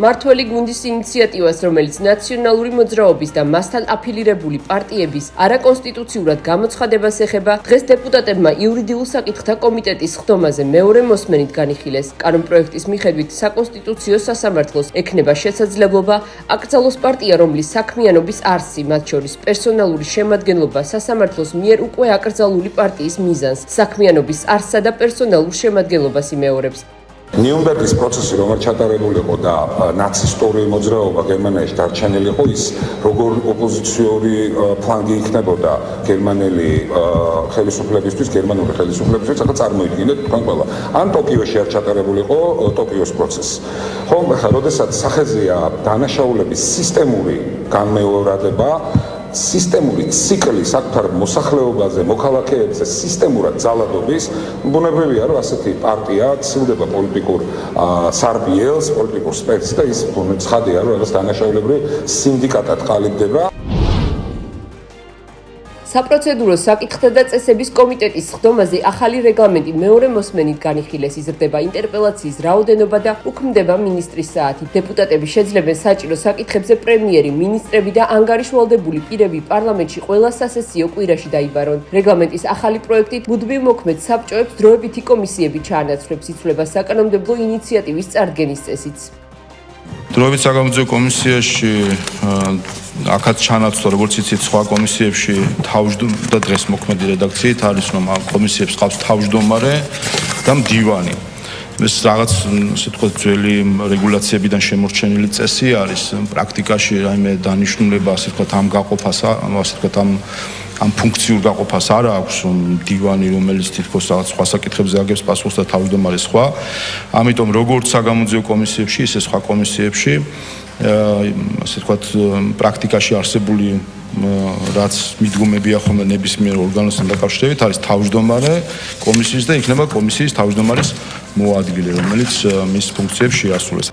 მართველი გუნდის ინიციატივას, რომელიც ნაციონალური მოძრაობის და მასთან აფილირებული პარტიების არაკონსტიტუციურად გამოცხადებას ეხება, დღეს დეპუტატებმა იურიდიულ საკითხთა კომიტეტის ხდომაზე მეორე მოსმენით განიხილეს. კანონპროექტის მიხედვით საკონსტიტუციო სასამართლოს ექნება შესაძლებლობა აკრძალოს პარტია, რომლის საქმიანობის არსი, მათ შორის პერსონალური შემადგენლობა სასამართლოს მიერ უკვე აკრძალული პარტიის მიზანს, საქმიანობის არსსა და პერსონალურ შემადგენლობას იმეორებს. ნიურნბერგის პროცესი, რომელიც ჩატარებულიყო და ნაცისტური მოძრაობა გერმანიაში დარჩენილიყო, ის როგორ ოპოზიციური ფლანგი იქნებოდა გერმანელი ხელისუფლებისთვის, გერმანული ხელისუფლებისთვის, ახლა წარმოიდგინეთ თქვენ ყველა. ან ტოკიოში არ ჩატარებულიყო ტოკიოს პროცესი. ხომ, ახლა როდესაც სახეზეა დანაშაულების სისტემური განმეორება, სისტემური ციკლი საკუთარ მოსახლეობაზე, მოქალაქეებზე სისტემურად ძალადობის, ბუნებრივია, რომ ასეთი პარტია ცდილდება პოლიტიკურ სარბიელს, პოლიტიკურ სპექტრს და ის ცხადია, რომ რაღაც დანაშაულებრივ სინდიკატად ყალიბდება. საპროცედურო საკითხთა და წესების კომიტეტის ხდომაზე ახალი რეგლამენტი მეორე მოსმენით განიხილეს, იზრდება ინტერპელაციის რაოდენობა და უქმდება მინისტრის საათი. დეპუტატები შეძლებენ საჭირო საკითხებზე პრემიერი, მინისტრები და ანგარიშვალდებული პირები პარლამენტში ყველა სასესიო კვირაში დაიბარონ. რეგლამენტის ახალი პროექტით მუდმივ მოქმედ საბჭოებს დროებითი კომისიები ჩაანაცვლებს, იცვლება საკანონმდებლო ინიციატივის წარდგენის წესიც. დროებით საკანონმდებლო კომისიაში აქაც ჩანაცვლა, როგორც იცით, სხვა კომისიებში თავმჯდომარე და დღეს მოქმედი რედაქციით არის, რომ ამ კომისიებს ყავს თავმჯდომარე და მდივანი. ეს რაღაც, ასე ვთქვათ, ძველი რეგულაციებიდან შემორჩენილი წესი არის. პრაქტიკაში რაიმე დანიშნულება, ასე ვთქვათ, ამ გაყოფას, ასე ვთქვათ, ამ ფუნქციურ გაყოფას არ აქვს, რომ მდივანი, რომელიც თითქოს რაღაც სხვა საკითხებზე აგებს პასუხს და თავმჯდომარე სხვა. ამიტომ როგორც საკანონმდებლო კომისიებში, ისე სხვა კომისიებში ასე ვთქვათ, პრაქტიკაში არსებული რაც მიდგომებია ხოლმე ნებისმიერ ორგანოსთან დაკავშირებით, არის თავმჯდომარე კომისიის და იქნება კომისიის თავმჯდომარის მოადგილე, რომელიც მის ფუნქციებს შეასრულებს.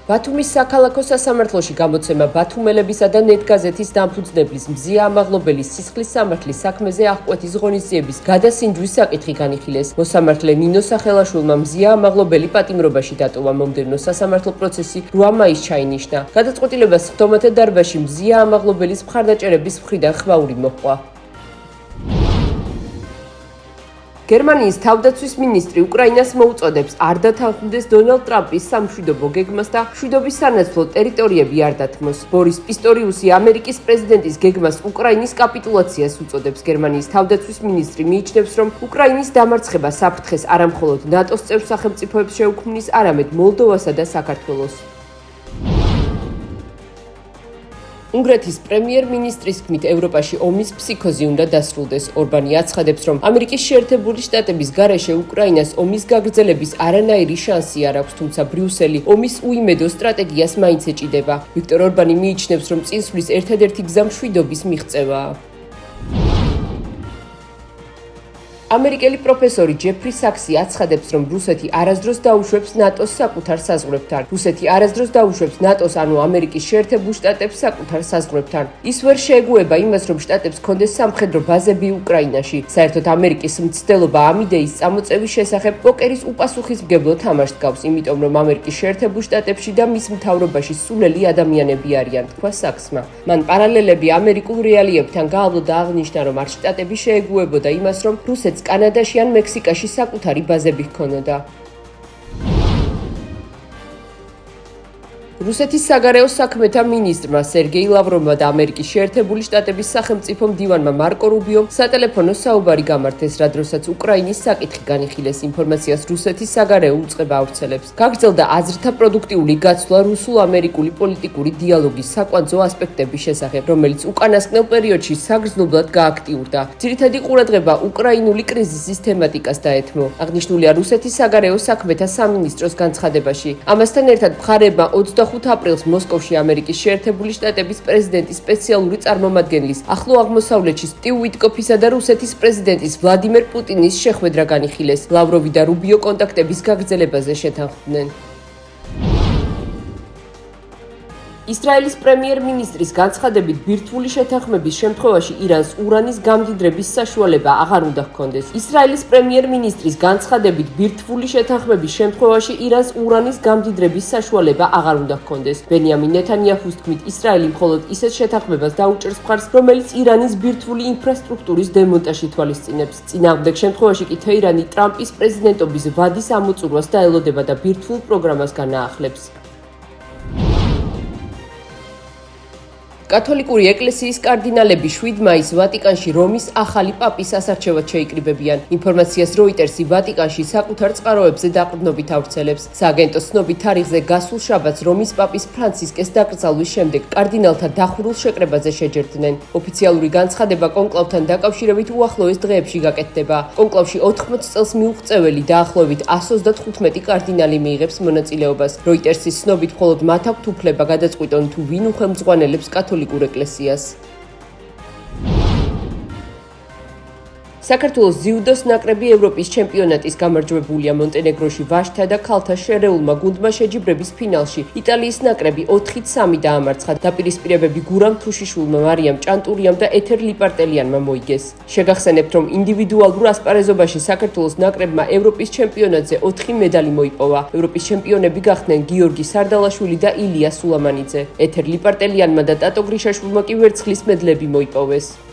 ბათუმის საქალაქო სასამართლოში გამოცემა ბათუმელებისა და ნეტგაზეთის დამფუძნებლის მზია ამაღლობელის სისხლის სამართლის საქმეზე აღკვეთის ღონისძიების გადასინჯვის საკითხი განიხილეს. მოსამართლე ნინო სახელაშვილმა მზია ამაღლობელი პატიმრობაში დატოვა. მომდევნო სასამართლო პროცესი 8 მაისს ჩაინიშნა. გადაწყვეტილებას ხდომათა დარბაზში მზია ამაღლობელის მხარდაჭერების მხრიდან ხვაური მოჰყვა. გერმანიის თავდაცვის მინისტრი უკრაინას მოუწოდებს არ დათანხმდეს დონალდ ტრამპის სამშვიდობო გეგმას და მშვიდობის სანაცვლო ტერიტორიები არ დათმოს. ბორის პისტორიუსი ამერიკის პრეზიდენტის გეგმას უკრაინის კაპიტულაციას უწოდებს. გერმანიის თავდაცვის მინისტრი მიიჩნევს, რომ უკრაინის დამარცხება საფრთხეს არამხოლოდ ნატოს წევრ სახელმწიფოებს შეუქმნის, არამედ მოლდოვასა და საქართველოს. უნგრეთის პრემიერ-მინისტრის თქმით, ევროპაში ომის ფსიქოზი უნდა დასრულდეს. ორბანი აცხადებს, რომ ამერიკის შეერთებული შტატების გარეშე უკრაინას ომის გაგრძელების არანაირი შანსი არ აქვს, თუმცა ბრიუსელი ომის უიმედო სტრატეგიას მაინც ეჭიდება. ვიქტორ ორბანი მიიჩნევს, რომ წინსვლის ერთადერთი გზა მშვიდობის მიღწევაა. ამერიკელი პროფესორი ჯეფრი საქსი აცხადებს, რომ რუსეთი არასდროს დაუშვებს ნატოს საკუთარ საზღვრებთან. რუსეთი არასდროს დაუშვებს ნატოს, ანუ ამერიკის შეერთებულ შტატებს საკუთარ საზღვრებთან. ის ვერ შეეგუება იმას, რომ შტატებს ჰქონდეს სამხედრო ბაზები უკრაინაში. საერთოდ ამერიკის მცდელობა ამ იდეის წამოწევის შესახებ პოკერის უპასუხისმგებლო თამაშს გავს, იმიტომ რომ ამერიკის შეერთებულ შტატებში და მის მთავრობაში სულელი ადამიანები არიან, თქვა საქსმა. მან პარალელები ამერიკულ რეალიებთან გაავლო და აღნიშნა, რომ არ შტატები შეეგუებოდა იმას, რომ რუსეთს კანადაში ან მექსიკაში საკუთარი ბაზები ჰქონოდა. რუსეთის საგარეო საქმეთა მინისტრმა სერგეი ლავროვმა და ამერიკის შეერთებული შტატების სახელმწიფო მდივანმა მარკო რუბიომ სატელეფონო საუბარი გამართეს, რა დროსაც უკრაინის საკითხი განიხილეს. ინფორმაციას რუსეთის საგარეო უწყება ავრცელებს. გაგრძელდა აზრთა პროდუქტიული გაცვლა რუსულ-ამერიკული პოლიტიკური დიალოგის საკვანძო ასპექტების შესახებ, რომელიც უკანასკნელ პერიოდში საგრძნობლად გააქტიურდა. ძირითადი ყურადღება უკრაინული კრიზისის თემატიკას დაეთმო. აღნიშნულია რუსეთის საგარეო საქმეთა სამინისტროს განცხადებაში. ამასთან ერთად მხარეებმა 25 აპრილს მოსკოვში ამერიკის შეერთებული შტატების პრეზიდენტის სპეციალური წარმომადგენლის, ახლო აღმოსავლეთში სტივ უიტკოფისა და რუსეთის პრეზიდენტის ვლადიმერ პუტინის შეხვედრა განიხილეს. ლავროვი და რუბიო კონტაქტების გაგრძელებაზე შეთანხმდნენ. ისრაელის პრემიერ-მინისტრის განცხადებით, ბირთვული შეთანხმების შემთხვევაში ირანს ურანის გამდიდრების საშუალება აღარ უნდა ჰქონდეს. ისრაელის პრემიერ-მინისტრის განცხადებით, ბირთვული შეთანხმების შემთხვევაში ირანს ურანის გამდიდრების საშუალება აღარ უნდა ჰქონდეს. ბენიამინ ნეთანიაჰუს თქმით, ისრაელი მხოლოდ ისეთ შეთანხმებას დაუჭერს მხარს, რომელიც ირანის ბირთვული ინფრასტრუქტურის დემონტაჟს ითვალისწინებს. წინააღმდეგ შემთხვევაში კი თეირანი ტრამპის პრეზიდენტობის ვადის ამოწურვას დაელოდება და ბირთვულ პროგრამას განაახლებს. კათოლიკური ეკლესიის კარდინალები 7 მაისს ვატიკანში რომის ახალი პაპის ასარჩევად შეიკრიბებიან. ინფორმაციას როიტერსი ვატიკანში საკუთარ წყაროებზე დაყრდნობით ავრცელებს. სააგენტოს ცნობით თარიღზე გასულ შაბათს რომის პაპის ფრანცისკეს დაკრძალვის შემდეგ კარდინალთა დახურულ შეკრებაზე შეჯერდნენ. ოფიციალური განცხადება კონკლავთან დაკავშირებით უახლოეს დღეებში გაკეთდება. კონკლავში 80 წელს მიუღწეველი დაახლოებით 135 კარდინალი მიიღებს მონაწილეობას. როიტერსის ცნობით მხოლოდ მათ აქვთ უფლება გადაწყვიტონ თუ ვინ უხელმძღვანელებს კათოლიკურ ეკლესიას. საქართველოს ძიუდოს ნაკრები ევროპის ჩემპიონატის გამარჯვებულია. მონტენეგროში ვაჟთა და ქალთა შერეულმა გუნდმა შეჯიბრების ფინალში იტალიის ნაკრები 4-3 დაამარცხა. დაპირისპირებები გურამ თუშიშვილმა, მარიამ ჭანტურიამ და ეთერ ლიპარტელიანმა მოიგეს. შეგახსენებთ, რომ ინდივიდუალურ ასპარეზობაში საქართველოს ნაკრებმა ევროპის ჩემპიონატზე 4 მედალი მოიპოვა. ევროპის ჩემპიონები გახდნენ გიორგი სარდალაშვილი და ილია სულამანიძე. ეთერ ლიპარტელიანმა და ტატო გრიშაშვილმა კი ვერცხლის მედლები მოიპოვეს.